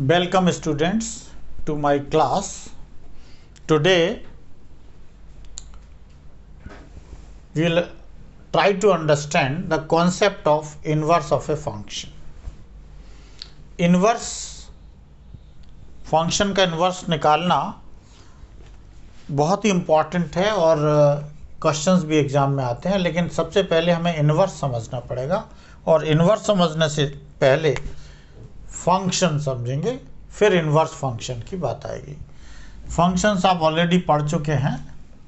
Welcome students to my class. Today we will try to understand the concept of inverse of a function. Inverse function का inverse निकालना बहुत ही important है और questions भी exam में आते हैं, लेकिन सबसे पहले हमें इन्वर्स समझना पड़ेगा और इन्वर्स समझने से पहले फंक्शन समझेंगे, फिर इन्वर्स फंक्शन की बात आएगी। फंक्शंस आप ऑलरेडी पढ़ चुके हैं,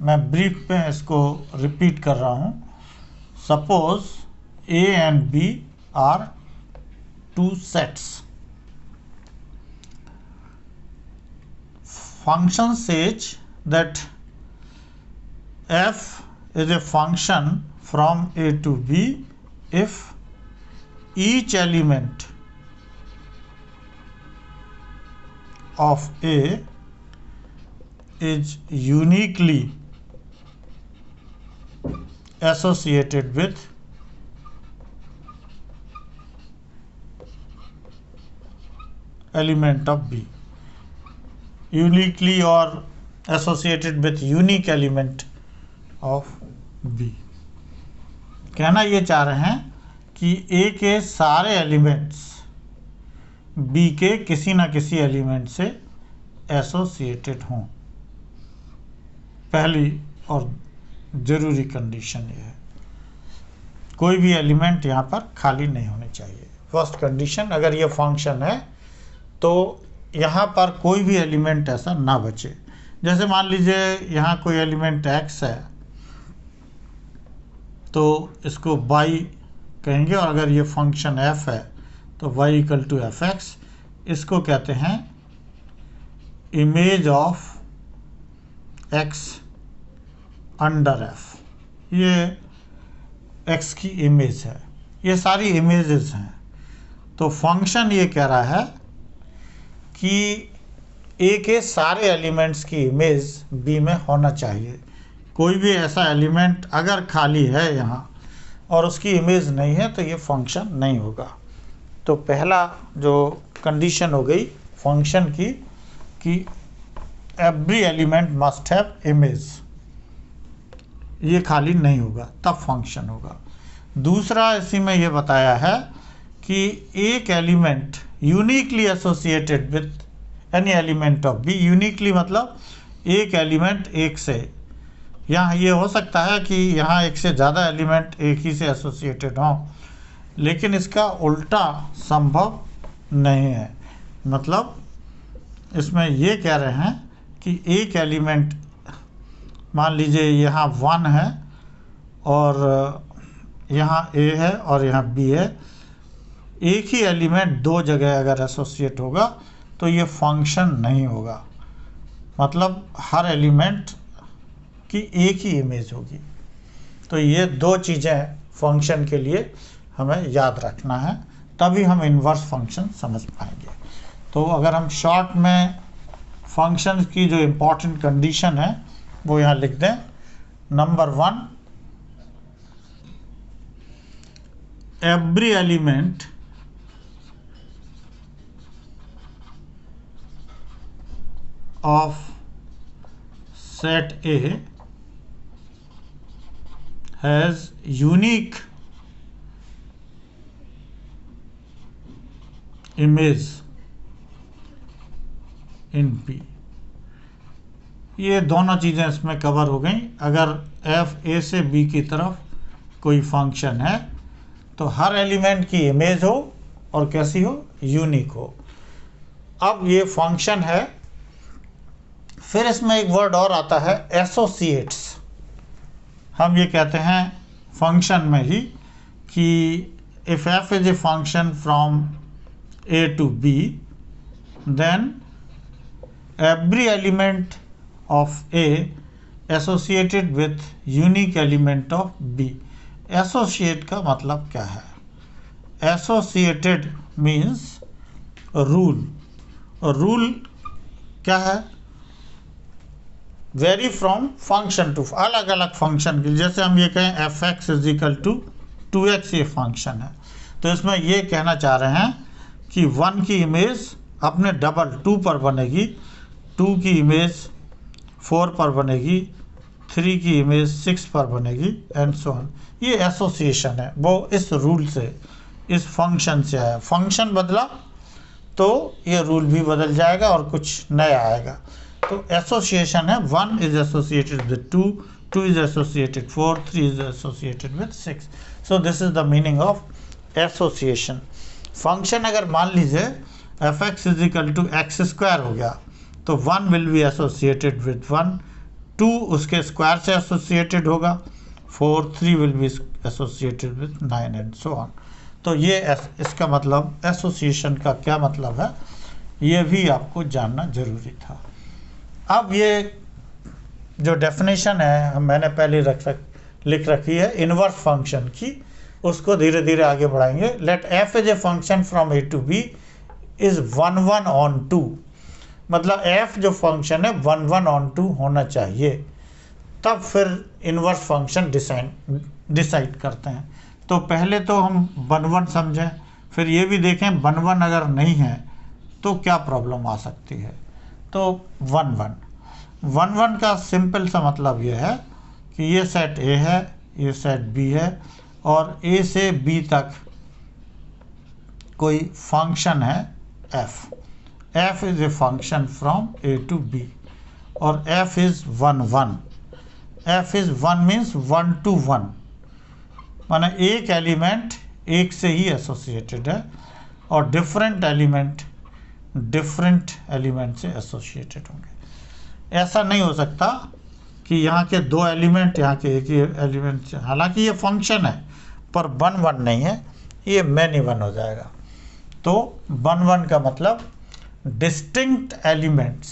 मैं ब्रीफ में इसको रिपीट कर रहा हूँ। Suppose A and B are two sets. Function says that f is a function from a to b if each element of a is uniquely associated with element of b. Uniquely और associated with unique element of B. कहना ये चाह रहे हैं कि ए के सारे elements B के किसी ना किसी एलिमेंट से एसोसिएटेड हों। पहली और ज़रूरी कंडीशन ये है, कोई भी एलिमेंट यहाँ पर खाली नहीं होने चाहिए। फर्स्ट कंडीशन, अगर ये फंक्शन है तो यहाँ पर कोई भी एलिमेंट ऐसा ना बचे। जैसे मान लीजिए यहाँ कोई एलिमेंट x है तो इसको y कहेंगे, और अगर ये फंक्शन f है तो y equal to F X. इसको कहते हैं image of x under f। ये x की इमेज है, ये सारी इमेजेस हैं। तो फंक्शन ये कह रहा है कि ए के सारे एलिमेंट्स की इमेज बी में होना चाहिए। कोई भी ऐसा एलिमेंट अगर खाली है यहाँ और उसकी इमेज नहीं है तो ये फंक्शन नहीं होगा। तो पहला जो कंडीशन हो गई फंक्शन की कि every element must have image, ये खाली नहीं होगा तब फंक्शन होगा। दूसरा इसी में ये बताया है कि एक element uniquely associated with any element of B. Uniquely मतलब एक एलिमेंट एक से, यहाँ ये हो सकता है कि यहाँ एक से ज़्यादा एलिमेंट एक ही से एसोसिएटेड हों, लेकिन इसका उल्टा संभव नहीं है। मतलब इसमें ये कह रहे हैं कि एक एलिमेंट, मान लीजिए यहाँ 1 है और यहाँ a है और यहाँ b है, एक ही एलिमेंट दो जगह अगर एसोसिएट होगा तो ये फंक्शन नहीं होगा। मतलब हर एलिमेंट की एक ही इमेज होगी। तो ये दो चीज़ें फंक्शन के लिए हमें याद रखना है, तभी हम इन्वर्स फंक्शन समझ पाएंगे। तो अगर हम शॉर्ट में फंक्शन की जो इम्पोर्टेंट कंडीशन है वो यहाँ लिख दें। Number 1, every element of set A has unique image in P। ये दोनों चीज़ें इसमें कवर हो गई। अगर f A से B की तरफ कोई फंक्शन है तो हर एलिमेंट की इमेज हो और कैसी हो, यूनिक हो। अब ये फंक्शन है, फिर इसमें एक वर्ड और आता है एसोसिएट्स। हम ये कहते हैं फंक्शन में ही कि if F is a function from A to B then every element of A associated with unique element of B. Associate का मतलब क्या है? Associated means rule. रूल क्या है? वेरी फ्रॉम फंक्शन टू, अलग अलग फंक्शन के। जैसे हम ये कहें F X is equal to 2x, ये फंक्शन है, तो इसमें ये कहना चाह रहे हैं कि 1 की इमेज अपने डबल 2 पर बनेगी, 2 की इमेज 4 पर बनेगी, 3 की इमेज 6 पर बनेगी एंड सो ऑन। ये एसोसिएशन है, वो इस रूल से, इस फंक्शन से आया। फंक्शन बदला तो ये रूल भी बदल जाएगा और कुछ नया आएगा। तो एसोसिएशन है, 1 is associated with 2, 2 is associated 4, 3 is associated with 6। So this is the meaning of association. Function अगर मान लीजिए F X is equal to X square हो गया तो 1 विल बी एसोसिएटेड विद 1, 2 उसके स्क्वायर से एसोसिएटेड होगा, 4, 3 will be associated with 9 and so on. तो ये इसका मतलब एसोसिएशन का क्या मतलब है, ये भी आपको जानना जरूरी था। अब ये जो डेफिनेशन है मैंने पहले लिख रखी है इनवर्स फंक्शन की, उसको धीरे धीरे आगे बढ़ाएंगे। Let F is a function from A to B is 1 1 on 2, मतलब एफ जो फंक्शन है 1 1 ऑन 2 होना चाहिए, तब फिर इनवर्स फंक्शन डिसाइड करते हैं। तो पहले तो हम 1 1 समझें, फिर ये भी देखें 1 1 अगर नहीं है तो क्या प्रॉब्लम आ सकती है। तो 1 1 का सिंपल सा मतलब ये है कि ये सेट ए है, ये सेट बी है, और ए से बी तक कोई फंक्शन है F is a function from A to B, और F is 1 1। F is 1 means 1 to 1, माना एक एलिमेंट एक से ही एसोसिएटेड है और डिफरेंट एलिमेंट से एसोसिएटेड होंगे। ऐसा नहीं हो सकता कि यहाँ के 2 एलिमेंट यहाँ के एक ही एलिमेंट से, हालांकि ये फंक्शन है पर 1 1 नहीं है, ये मैनी 1 हो जाएगा। तो 1 1 का मतलब distinct element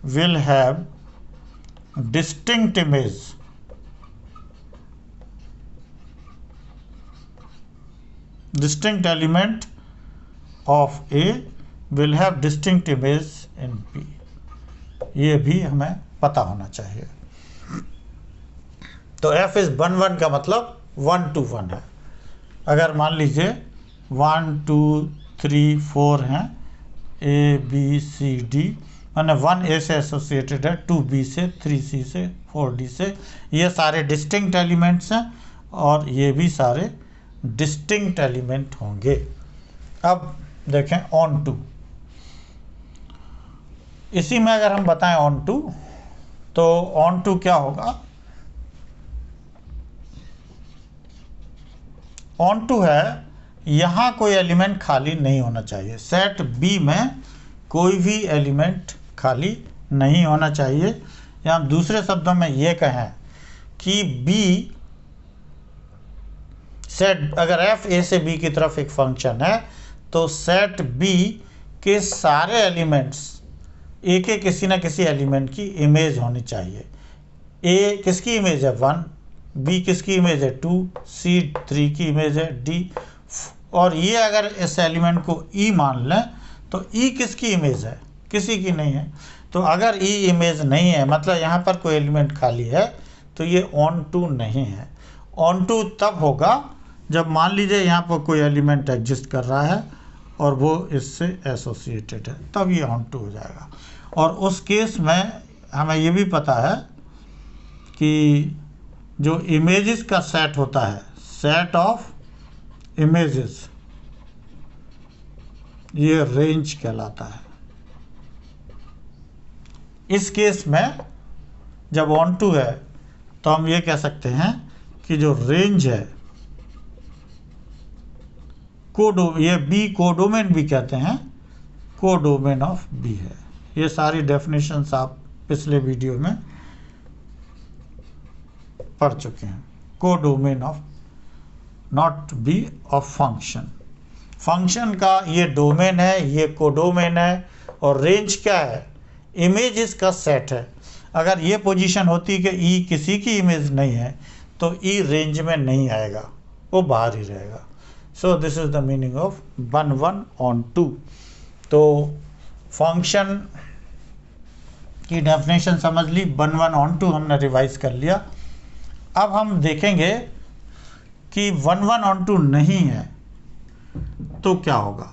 will have distinct image, distinct element of A will have distinct image in B। ये भी हमें पता होना चाहिए। तो F is 1 1 का मतलब 1 to 1 है। अगर मान लीजिए 1 2 3 4 हैं, A B C D, मैंने 1 ए से एसोसिएटेड है, 2 बी से, 3 सी से, 4 डी से, ये सारे डिस्टिंक्ट एलिमेंट्स हैं और ये भी सारे डिस्टिंक्ट एलिमेंट होंगे। अब देखें ऑन टू, इसी में अगर हम बताएं ऑन टू, तो ऑन टू क्या होगा। ऑन टू है यहाँ कोई एलिमेंट खाली नहीं होना चाहिए, सेट बी में कोई भी एलिमेंट खाली नहीं होना चाहिए। या हम दूसरे शब्दों में ये कहें कि बी सेट, अगर एफ ए से बी की तरफ एक फंक्शन है तो सेट बी के सारे एलिमेंट्स ए के किसी ना किसी एलिमेंट की इमेज होनी चाहिए। ए किसकी इमेज है 1, बी किसकी इमेज है 2, सी 3 की इमेज है, डी, और ये अगर इस एलिमेंट को ई मान लें तो ई किसकी इमेज है, किसी की नहीं है। तो अगर ई इमेज नहीं है मतलब यहाँ पर कोई एलिमेंट खाली है, तो ये ऑन टू नहीं है। ऑन टू तब होगा जब मान लीजिए यहाँ पर कोई एलिमेंट एग्जिस्ट कर रहा है और वो इससे एसोसिएटेड है, तब ये ऑन टू हो जाएगा। और उस केस में हमें ये भी पता है कि जो इमेजेस का सेट होता है, सेट ऑफ इमेजेस, ये रेंज कहलाता है। इस केस में जब ऑन टू है तो हम ये कह सकते हैं कि जो रेंज है ये बी कोडोमेन भी कहते हैं, कोडोमेन ऑफ बी है। ये सारी डेफिनेशंस आप पिछले वीडियो में पढ़ चुके हैं। Codomain of not be of function का ये डोमेन है, ये कोडोमेन है, और रेंज क्या है, इमेजेस का सेट है। अगर ये पोजीशन होती कि ई किसी की इमेज नहीं है तो ई रेंज में नहीं आएगा, वो बाहर ही रहेगा। सो this is the meaning of 1 1 on 2। तो फंक्शन की डेफिनेशन समझ ली, 1 1 ऑन 2 हमने रिवाइज कर लिया। अब हम देखेंगे कि 1 1 ऑन 2 नहीं है तो क्या होगा।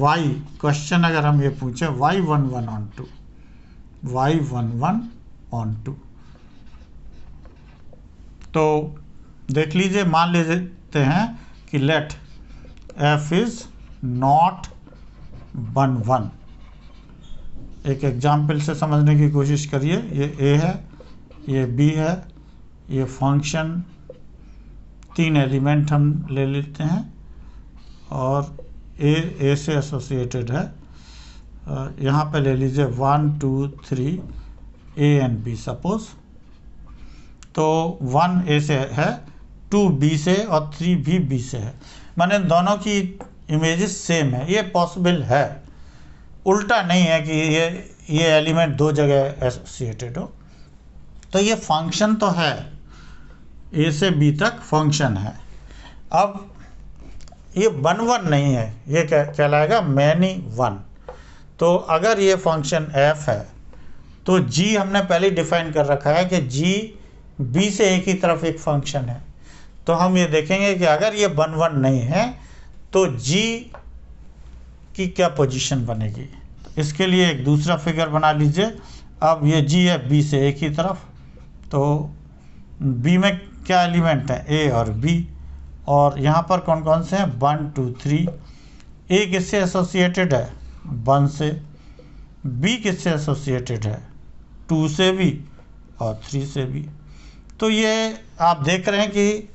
y क्वेश्चन अगर हम ये पूछे y 1 1 ऑन 2, y 1 1 ऑन 2, तो देख लीजिए, मान लेते हैं कि लेट f इज नॉट 1 1। एक एग्जाम्पल से समझने की कोशिश करिए। ये a है, ये b है, ये फंक्शन 3 एलिमेंट हम ले लेते हैं और a से एसोसिएटेड है। यहाँ पे ले लीजिए 1 2 3 a एंड b सपोज। तो 1 a से है, 2 b से और 3 भी b से है, माने दोनों की इमेजेस सेम है। ये पॉसिबल है, उल्टा नहीं है कि ये एलिमेंट दो जगह एसोसिएटेड हो। तो ये फंक्शन तो है, a से b तक फंक्शन है। अब ये 1 1 नहीं है, ये कहलाएगा मैनी 1। तो अगर ये फंक्शन f है तो g हमने पहले डिफाइन कर रखा है कि g b से एक ही तरफ एक फंक्शन है। तो हम ये देखेंगे कि अगर ये 1 1 नहीं है तो g की क्या पोजीशन बनेगी। इसके लिए एक दूसरा फिगर बना लीजिए। अब ये g है b से एक ही तरफ, तो b में क्या एलिमेंट है, a और b, और यहाँ पर कौन कौन से हैं, 1 2 3। a किससे एसोसिएटेड है, 1 से। b किससे एसोसिएटेड है, 2 से भी और 3 से भी। तो ये आप देख रहे हैं कि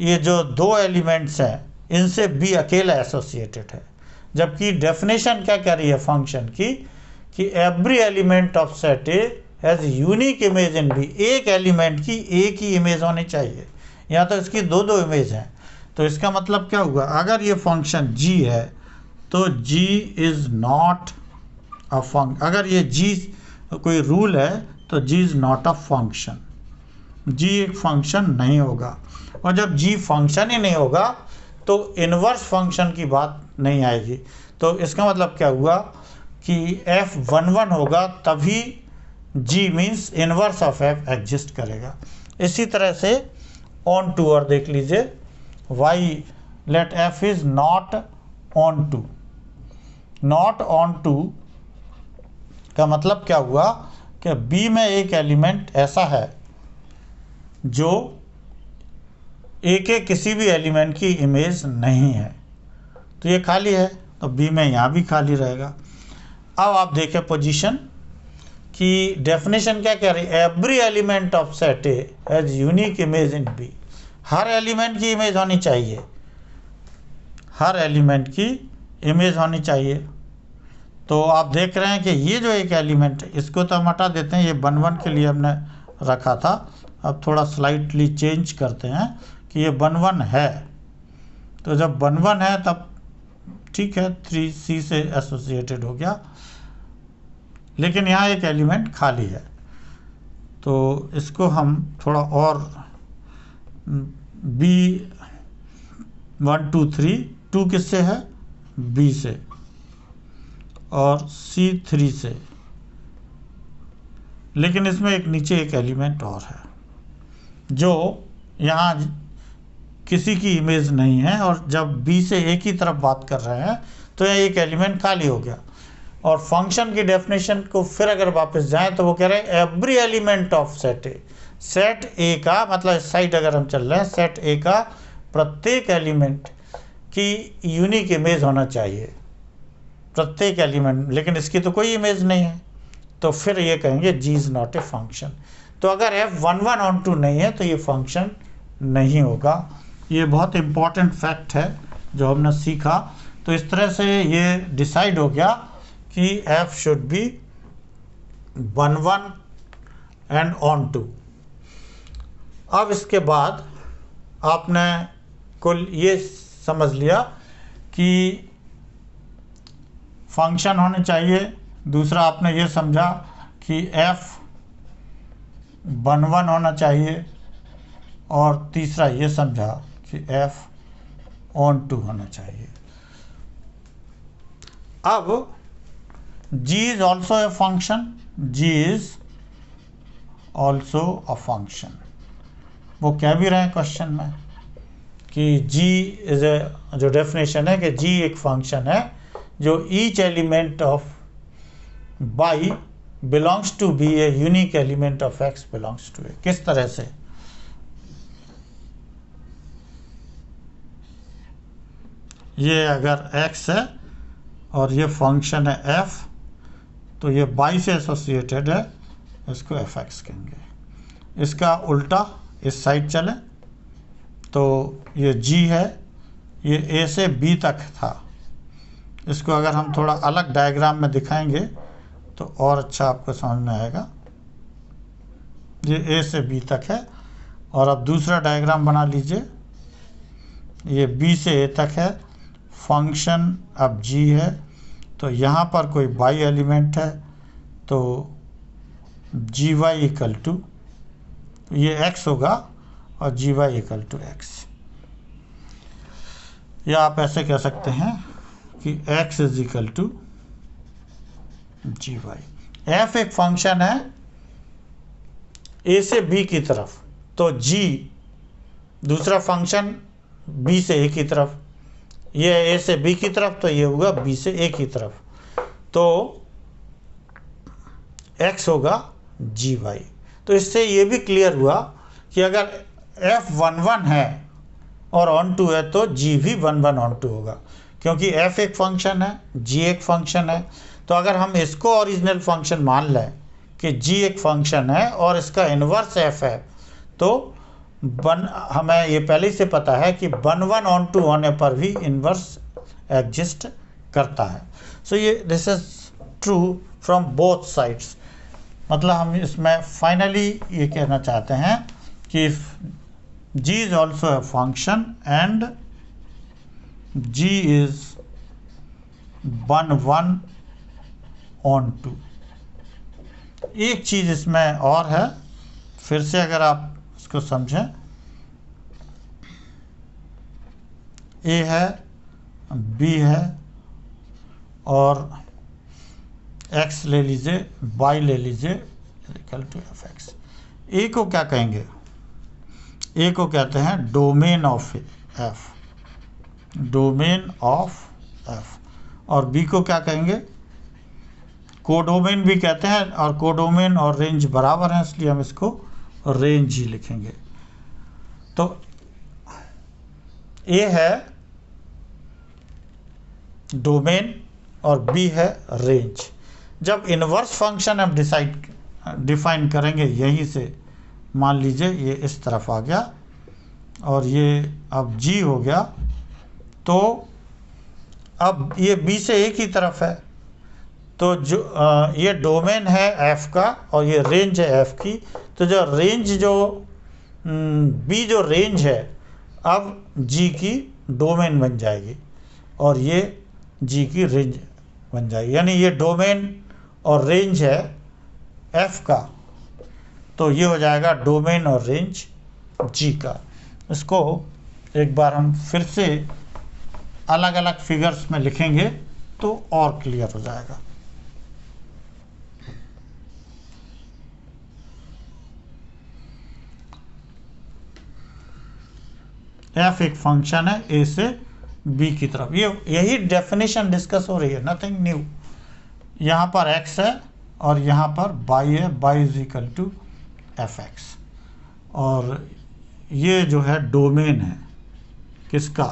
ये जो दो एलिमेंट्स हैं इनसे b अकेला एसोसिएटेड है, जबकि डेफिनेशन क्या कह रही है फंक्शन की कि every element of set A has unique image in B. एक एलिमेंट की एक ही इमेज होनी चाहिए, यहाँ तो इसकी दो दो इमेज हैं। तो इसका मतलब क्या हुआ, अगर ये फंक्शन g है तो g is not a function. अगर ये g कोई रूल है तो g is not a function, g एक फंक्शन नहीं होगा। और जब g फंक्शन ही नहीं होगा तो इन्वर्स फंक्शन की बात नहीं आएगी। तो इसका मतलब क्या हुआ कि f 1 1 होगा तभी g means inverse of f exist करेगा। इसी तरह से ऑन टू और देख लीजिए, y let f is not onto. Not onto का मतलब क्या हुआ कि b में एक एलिमेंट ऐसा है जो a के किसी भी एलिमेंट की इमेज नहीं है, तो ये खाली है, तो b में यहाँ भी खाली रहेगा। अब आप देखें पोजीशन कि डेफिनेशन क्या कह रही है, every element of set A has unique image in B. हर एलिमेंट की इमेज होनी चाहिए, हर एलिमेंट की इमेज होनी चाहिए। तो आप देख रहे हैं कि ये जो एक एलिमेंट है इसको तो हम हटा देते हैं, ये 1 1 के लिए हमने रखा था। अब थोड़ा स्लाइटली चेंज करते हैं कि ये 1 1 है, तो जब 1 1 है तब ठीक है 3c से एसोसिएटेड हो गया, लेकिन यहाँ एक एलिमेंट खाली है। तो इसको हम थोड़ा और b 1 2 3, 2 किससे है, b से, और c 3 से, लेकिन इसमें एक नीचे एक एलिमेंट और है जो यहाँ किसी की इमेज नहीं है, और जब b से एक ही तरफ बात कर रहे हैं तो यह एक एलिमेंट खाली हो गया। और फंक्शन की डेफिनेशन को फिर अगर वापस जाएं तो वो कह रहे हैं every element of set A. Set ए का मतलब इस साइड अगर हम चल रहे हैं, सेट ए का प्रत्येक एलिमेंट की यूनिक इमेज होना चाहिए, प्रत्येक एलिमेंट, लेकिन इसकी तो कोई इमेज नहीं है, तो फिर ये कहेंगे g is not a function. तो अगर f 1 1 ऑन 2 नहीं है तो ये फंक्शन नहीं होगा। ये बहुत इंपॉर्टेंट फैक्ट है जो हमने सीखा। तो इस तरह से ये डिसाइड हो गया कि f should be 1 1 and on 2। अब इसके बाद आपने कुल ये समझ लिया कि फंक्शन होने चाहिए, दूसरा आपने ये समझा कि f 1 1 होना चाहिए, और तीसरा ये समझा कि f ऑन 2 होना चाहिए। अब g is also a function, g is also a function. वो कह भी रहे हैं क्वेश्चन में कि जी इज ए, जो डेफिनेशन है कि जी एक फंक्शन है जो each element of Y belongs to B a unique element of X belongs to A. किस तरह से? ये अगर x है और ये फंक्शन है f, तो ये बाई से एसोसिएटेड है, इसको fx कहेंगे। इसका उल्टा इस साइड चले तो ये g है, ये a से b तक था। इसको अगर हम थोड़ा अलग डायग्राम में दिखाएंगे तो और अच्छा आपको समझ में आएगा। ये a से b तक है और अब दूसरा डायग्राम बना लीजिए, ये b से a तक है। फंक्शन अब g है, तो यहाँ पर कोई बाई एलिमेंट है तो gy इक्वल टू ये x होगा और gy इक्वल टू x। या आप ऐसे कह सकते हैं कि x is equal to gy। f एक फंक्शन है a से b की तरफ, तो g दूसरा फंक्शन b से a की तरफ, ये a से b की तरफ, तो ये होगा b से a की तरफ, तो x होगा gy। तो इससे ये भी क्लियर हुआ कि अगर f 1 है और ऑन टू है तो g भी 1 ऑन टू होगा, क्योंकि f एक फंक्शन है, g एक फंक्शन है। तो अगर हम इसको ओरिजिनल फंक्शन मान लें कि g एक फंक्शन है और इसका इन्वर्स f है, तो हमें ये पहले से पता है कि 1 ऑन टू होने पर भी इन्वर्स एग्जिस्ट करता है। सो ये this is true from both sides. मतलब हम इसमें फाइनली ये कहना चाहते हैं कि g is also a function and g is 1 onto. एक चीज इसमें और है, फिर से अगर आप इसको समझें, a है, b है और x ले लीजिए, y ले लीजिए, इक्वल टू fx। a को क्या कहेंगे? a को कहते हैं domain of f, domain of f। और b को क्या कहेंगे? कोडोमेन भी कहते हैं, और कोडोमेन और रेंज बराबर हैं, इसलिए हम इसको रेंज ही लिखेंगे। तो a है डोमेन और b है रेंज। जब इनवर्स फंक्शन हम डिफाइन करेंगे, यहीं से मान लीजिए ये इस तरफ आ गया और ये अब g हो गया, तो अब ये b से a की तरफ है, तो जो ये डोमेन है f का और ये रेंज है f की। तो जो रेंज जो b जो रेंज है, अब g की डोमेन बन जाएगी और ये g की रेंज बन जाएगी। यानी ये डोमेन और रेंज है f का, तो ये हो जाएगा डोमेन और रेंज g का। इसको एक बार हम फिर से अलग अलग फिगर्स में लिखेंगे तो और क्लियर हो जाएगा। f एक फंक्शन है a से b की तरफ, यही डेफिनेशन डिस्कस हो रही है, नथिंग न्यू। यहाँ पर x है और यहाँ पर y है, y is equal to fx। और ये जो है डोमेन है किसका?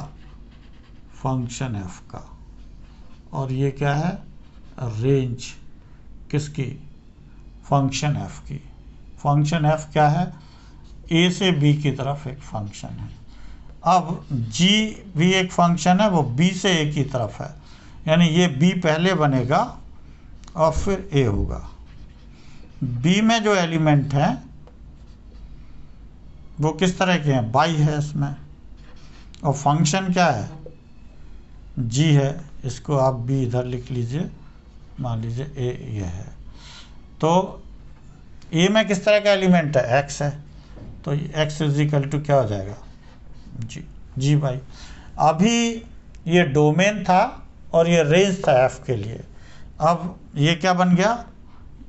फंक्शन f का। और ये क्या है? रेंज किसकी? फंक्शन f की। फंक्शन f क्या है? a से b की तरफ एक फंक्शन है। अब g भी एक फंक्शन है, वो b से a की तरफ है, यानी ये b पहले बनेगा और फिर a होगा। b में जो एलिमेंट हैं वो किस तरह के हैं? बाई है इसमें, और फंक्शन क्या है? g है। इसको आप b इधर लिख लीजिए, मान लीजिए a ये है। तो a में किस तरह का एलिमेंट है? x है, तो x इज इक्वल टू क्या हो जाएगा? जी भाई। अभी ये डोमेन था और ये रेंज था f के लिए। अब ये क्या बन गया?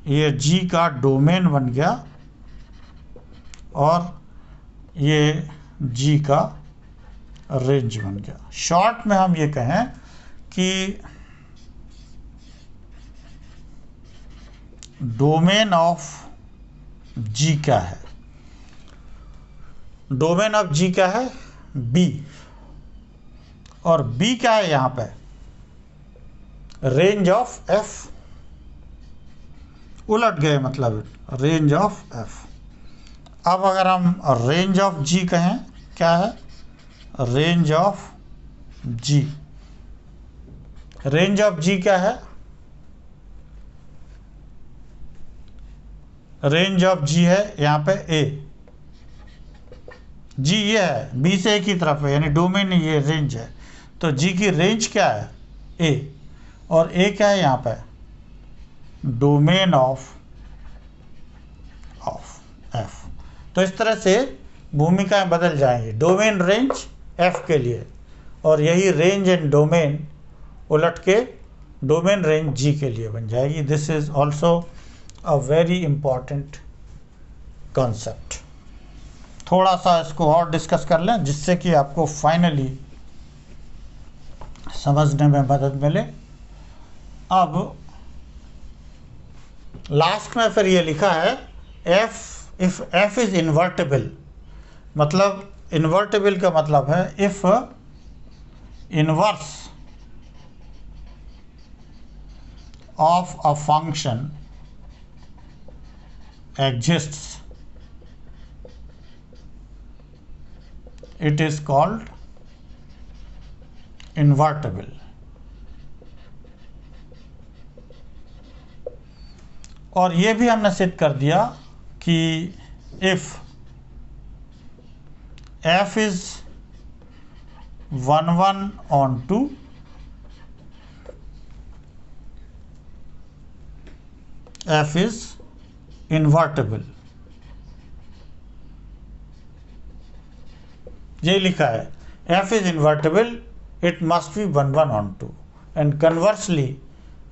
ये g का डोमेन बन गया और ये जी का रेंज बन गया। शॉर्ट में हम ये कहें कि डोमेन ऑफ जी क्या है? डोमेन ऑफ जी क्या है? बी। और बी क्या है यहाँ पे? Range of F. उलट गए मतलब रेंज ऑफ एफ। अब अगर हम रेंज ऑफ जी कहें, क्या है? Range of G. Range of G क्या है? रेंज ऑफ जी है यहाँ पे ए। जी ये है, बी से ए की तरफ है, यानी डोमेन ये रेंज है। तो जी की रेंज क्या है? ए। और ए क्या है यहाँ पे? Domain of F. तो इस तरह से भूमिकाएं बदल जाएंगी। डोमेन रेंज एफ के लिए, और यही रेंज एंड डोमेन उलट के डोमेन रेंज जी के लिए बन जाएगी। This is also a very important concept. थोड़ा सा इसको और डिस्कस कर लें जिससे कि आपको फाइनली समझने में मदद मिले। अब लास्ट में फिर ये लिखा है F, if F is invertible. मतलब इन्वर्टेबल का मतलब है if inverse of a function exists, it is called invertible. और ये भी हमने सिद्ध कर दिया कि if f is 1 1 on 2, f is invertible. ये लिखा है f is invertible, it must be 1 1 on 2, and conversely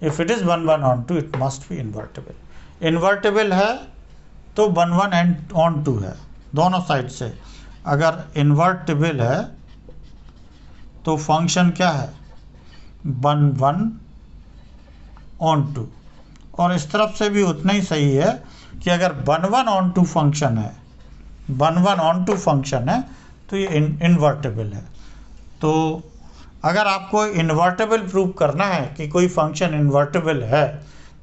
if it is 1 1 on 2 it must be invertible. Invertible है तो 1 1 and on 2 है, दोनों साइड से। अगर इन्वर्टेबल है तो फंक्शन क्या है? 1 1 on 2। और इस तरफ से भी उतना ही सही है कि अगर 1 1 on 2 फंक्शन है, 1 1 on 2 फंक्शन है तो ये इन्वर्टेबल है। तो अगर आपको इन्वर्टेबल प्रूव करना है कि कोई फंक्शन इन्वर्टेबल है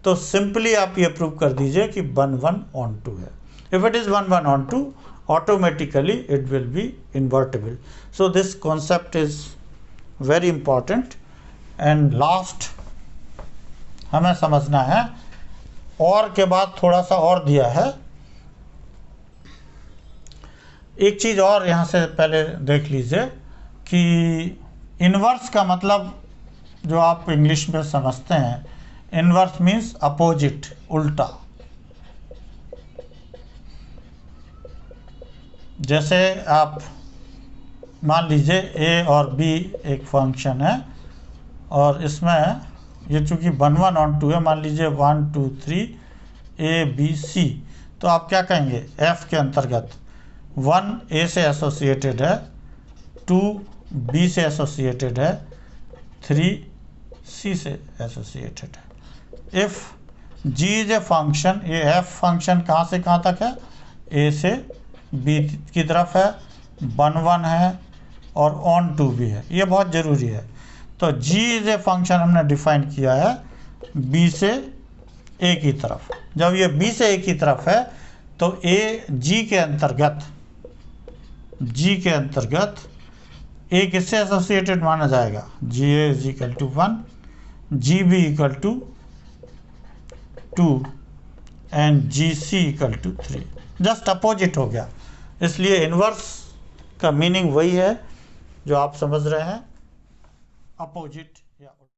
तो सिंपली आप ये प्रूव कर दीजिए कि 1 1 on 2 है। If it is 1 1 on 2 automatically it will be invertible. So this concept is very important. And last हमें समझना है, और के बाद थोड़ा सा और दिया है। एक चीज़ और यहाँ से पहले देख लीजिए कि इन्वर्स का मतलब जो आप इंग्लिश में समझते हैं, इन्वर्स मीन्स अपोजिट, उल्टा। जैसे आप मान लीजिए ए और बी एक फंक्शन है और इसमें ये चूँकि 1 1 on 2 है, मान लीजिए 1 2 3 ए बी सी, तो आप क्या कहेंगे? एफ के अंतर्गत 1 ए से एसोसिएटेड है, 2 बी से एसोसिएटेड है, 3 सी से एसोसिएटेड है। If G is a function, ये एफ फंक्शन कहाँ से कहाँ तक है? ए से बी की तरफ है, 1 1 है और ऑन 2 भी है। ये बहुत ज़रूरी है। तो जी इज ए फंक्शन हमने डिफाइन किया है बी से ए की तरफ। जब ये बी से ए की तरफ है तो ए जी के अंतर्गत ए किससे एसोसिएटेड माना जाएगा? G A is equal to 1, G B equal to 2 and G C equal to 3। Just opposite हो गया। इसलिए इन्वर्स का मीनिंग वही है जो आप समझ रहे हैं, अपोजिट।